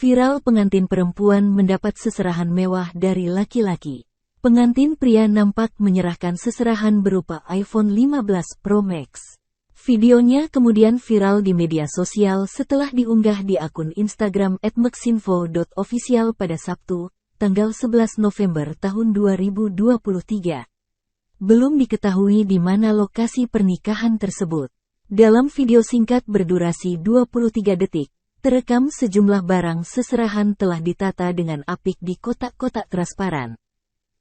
Viral pengantin perempuan mendapat seserahan mewah dari laki-laki. Pengantin pria nampak menyerahkan seserahan berupa iPhone 15 Pro Max. Videonya kemudian viral di media sosial setelah diunggah di akun Instagram @mexinfo.official pada Sabtu, tanggal 11 November tahun 2023. Belum diketahui di mana lokasi pernikahan tersebut. Dalam video singkat berdurasi 23 detik, terekam sejumlah barang seserahan telah ditata dengan apik di kotak-kotak transparan.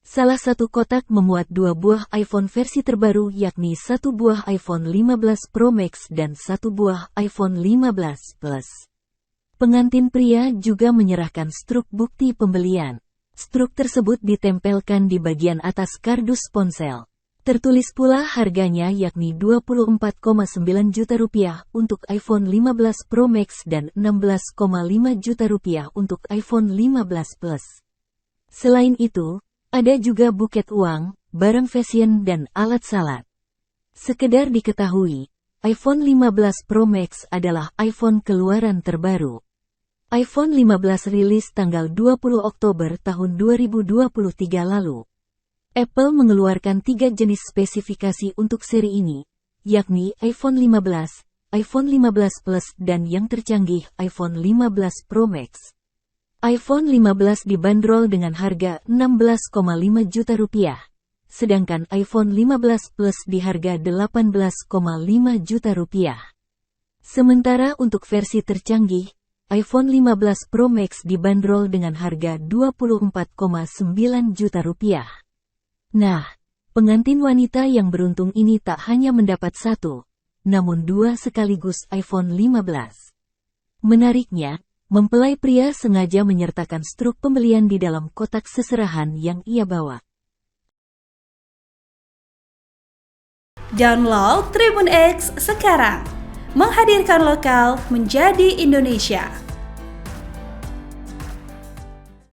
Salah satu kotak memuat 2 buah iPhone versi terbaru yakni 1 buah iPhone 15 Pro Max dan 1 buah iPhone 15 Plus. Pengantin pria juga menyerahkan struk bukti pembelian. Struk tersebut ditempelkan di bagian atas kardus ponsel. Tertulis pula harganya yakni Rp24,9 juta untuk iPhone 15 Pro Max dan Rp16,5 juta untuk iPhone 15 Plus. Selain itu, ada juga buket uang, barang fashion dan alat salat. Sekedar diketahui, iPhone 15 Pro Max adalah iPhone keluaran terbaru. iPhone 15 rilis tanggal 20 Oktober tahun 2023 lalu. Apple mengeluarkan 3 jenis spesifikasi untuk seri ini, yakni iPhone 15, iPhone 15 Plus dan yang tercanggih iPhone 15 Pro Max. iPhone 15 dibanderol dengan harga Rp16,5 juta, sedangkan iPhone 15 Plus di harga Rp18,5 juta. Sementara untuk versi tercanggih, iPhone 15 Pro Max dibanderol dengan harga Rp24,9 juta. Nah, pengantin wanita yang beruntung ini tak hanya mendapat 1, namun 2 sekaligus iPhone 15. Menariknya, mempelai pria sengaja menyertakan struk pembelian di dalam kotak seserahan yang ia bawa. Download Tribun X sekarang, menghadirkan lokal menjadi Indonesia.